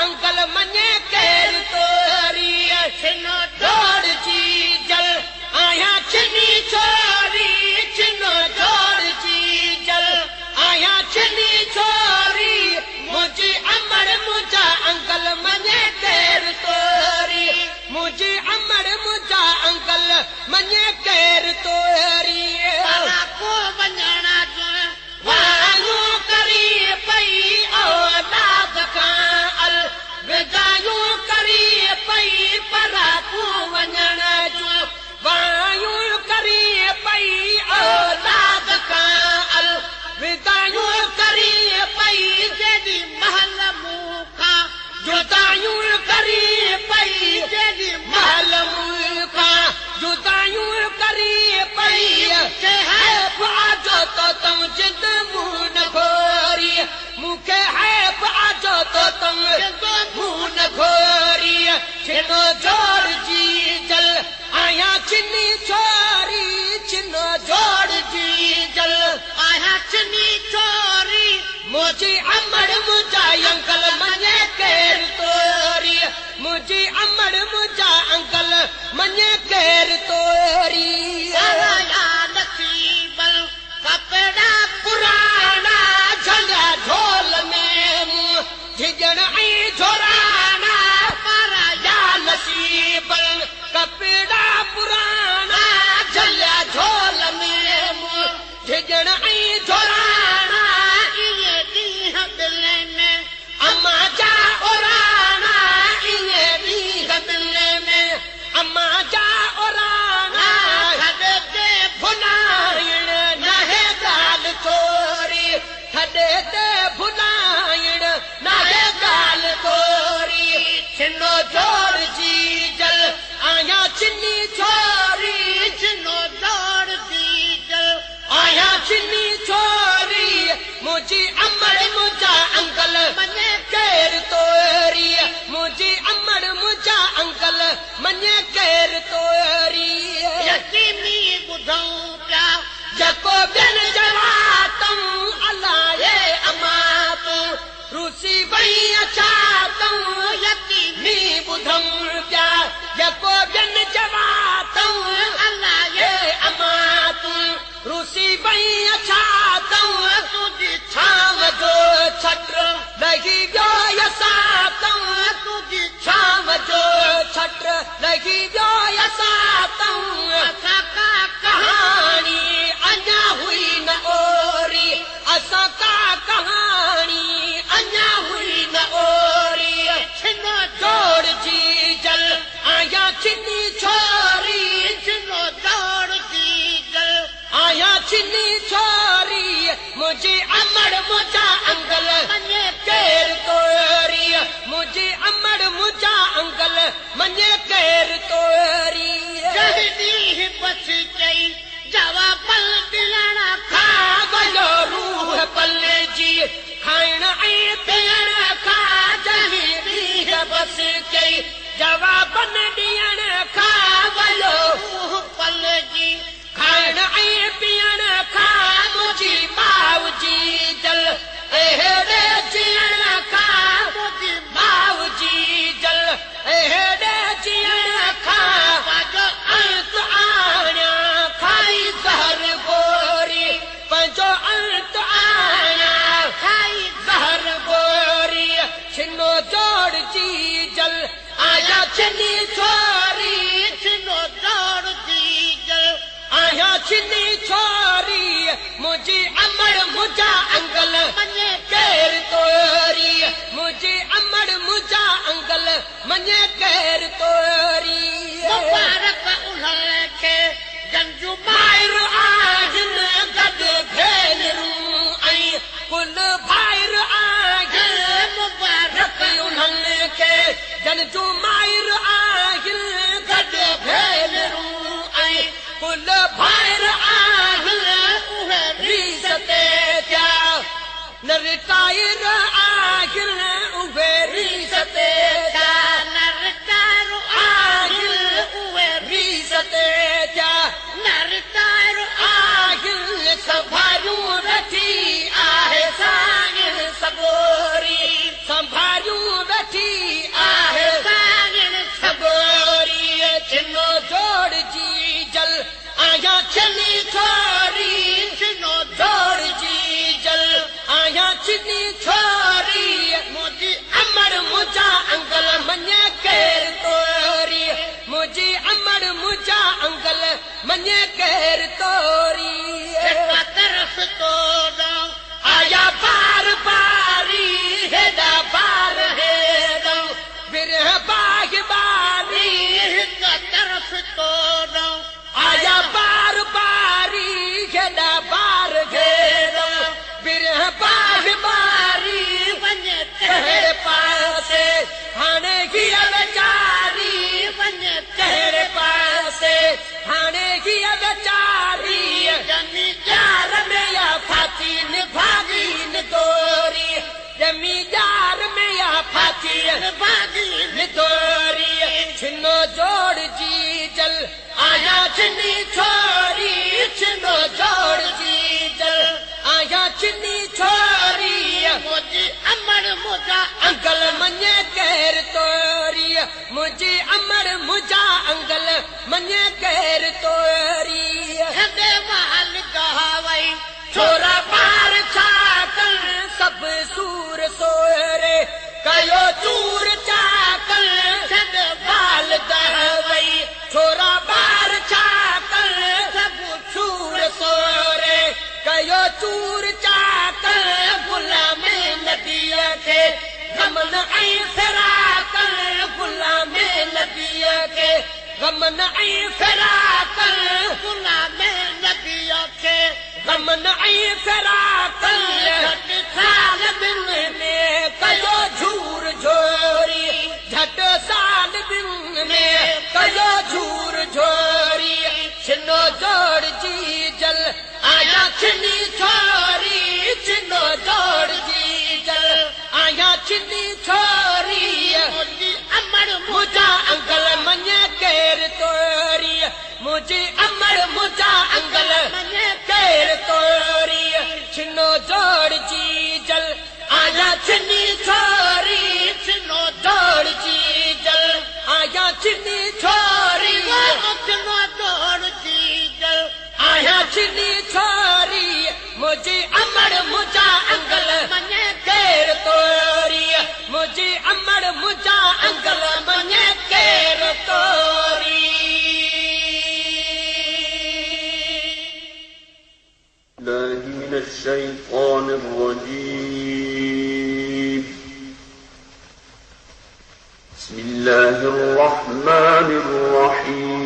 uncle मञे केर तोरी छिनो जोड़ जी जल आया छिनी छोरी छिनो जोड़ जी जल आया छिनी छोरी मुझी अमर मुझा अंकल मञे केर तोरी मुझी अमर मुझा अंकल मञे केर तोरी को वञणा जो वायूं करी पई औलाद खां अल विदायूं करी पई पर को वञण जो वायूं करी पई औलाद खां अल विदायूं करी पई जेॾी महल मूंखां जुदायूं करी पई जेॾी महल मूंखां जुदायूं करी पई है बाजो तो तुम जिद मुंह न घोरी मूंखे है बाजो तो तुम मुंह न घोरी छिनो जोड़ जी जल आया चिनी छोरी छिनो जोड़ जी जल आया चिनी छोरी मुझी अमर मुझा अंकल मञे केर तोरी मुझी अमर मुझा अंकल मञे केर तोरी आया नसीबल कपड़ा पुराना झंडा झोल में झिझण ऐं झोराना पारा या नसीबल कपड़ा पुराना झलिया झोल में झिझण ऐं झोराना इहे ॾींहं दिल में अम्मा जा ओराना इहे ॾींहं दिल में अम्मा जा ओराना छॾे दे भुलाइण न है ॻाल्हि थोरी थॾे ते भुलाइण न है ॻाल्हि थोरी छिनो जोड़ जी जल आया चिनी छोरी छिनो जोड़ जी जल आया चिनी छोरी मुझी अमर मुझा अंकल मञे केर तोरी मुझी अमर मुझा अंकल मञे केर तोरी यकीनी ॿुधूं पिया जको ॿियनि जवातूं अलाए अमा तूं रूसी वई अछा तूं यकीनी ॿुधूं पिया जको ॿियनि जवातूं अलाए अमा तूं रूसी वई अछा तूं तुंहिंजी छांव जो छट लही वियो असां तूं तुंहिंजी छांव जो छट लही वियो असां तूं असां का कहानी अञा हुई न ओरी असां का कहानी अञा हुई न ओरी छिनो जोड़ जी जल आया चिनी छोरी छिनो जोड़ जी जल आया चिनी छोरी मुझे अमर मुझा अंकल मञे केर तोरी मुझे अमर मुझा अंकल मञे केर तोरी जंहिं ॾींहुं बस चई जवाब ॾियण खा वयो रूह पल जी खाइण ऐं पीअण खा जंहिं ॾींहुं बस कई जवाब ॾियण खा वयो रूह पल जी खाइण ऐं पीअण खा मुंहिंजी माउ जी जल अहिड़े जीअण खा मुंहिंजी माउ जी जल अहिड़े जीअण खा पंहिंजो अंत आणिया खाई ज़हर गोरी पंहिंजो अंत आणिया खाई ज़हर गोरी छिनो जोड़ जी जल आया छिनी छोरी छिनो जोड़ जी जल आया छिनी छोरी मुझी अमर मुझा अंकल मञे केर तोरी मुझी अमर मुझा अंकल मञे केर तोरी मुबारक उन्हनि खे जंजू भाइर आहिनि गॾु भेनरूं ऐं कुल भाइर आहिनि मुबारक उन्हनि खे जंजू माइर आहिनि गॾु भेनरूं ऐं कुल भाइर आहिनि उहे रीस ते थिया न रिटायर आहिनि उहे रीस ते थिया नरतारो आहिनि उहे रीस ते थिया नरतारो आहिनि संभारियूं रखी आहे साईं सगोरी संभारियूं रखी तोरी तरफ तो दो आया बार बारी हेदा बार है दो बिरह बागबानी हिक तरफ तो दो आया बार बारी हेदा बार है दो बिरह बागबारी वञे कहिड़े पासे हाणे हीअ वीचारी वञे कहिड़े पासे हाणे हीअ वीचारी जमीदार ज़मीदार में या फाती निभागी निदोरी ज़मीदार में या फाती भागी निदोरी छिनो जोड़ जी जल आया छिनी छोरी छिनो जोड़ जी जल आया छिनी छोरी मुझी अमर मुझा अंकल मञे केर तोरी मुझी अमर मुझा अंकल मञे केर तोरी हेदे महल गहावई छोरा पार छाकल सब सूर सोरे कयो चूर चाकल छद बाल दहवई छोरा पार छाकल सब सूर सोरे कयो चूर चाकल गुलाम नबीअ खे गमन ऐं फिराकल गुलाम नबीअ खे गमन ऐं फिराकल गुलाम नबीअ खे गमन ऐं फिराकल झटि साल बिन में कयो झूर झोरी झट साल बिन में कयो झूर झोरी छिनो जोड़ जी जल आया छिनी छोरी छिनो जोड़ जी जल आया छिनी छोरी मुझी अमर मुझा अंकल मञे केर तोरी मुझी अमर मुझा अंकल मञे केर तोरी छिनो जोड़ जी जल आया छिनी छोरी छिनो जोड़ जी जल आया छिनी छोरी छिनो दौड़ जी जल आया छिनी छोरी मुझी अमर मुझा अंकल मञे केर तोरी मुझी अमर मुझा अंकल मञे केर तोरी الله من الشيطان الرجيم بسم الله الرحمن الرحيم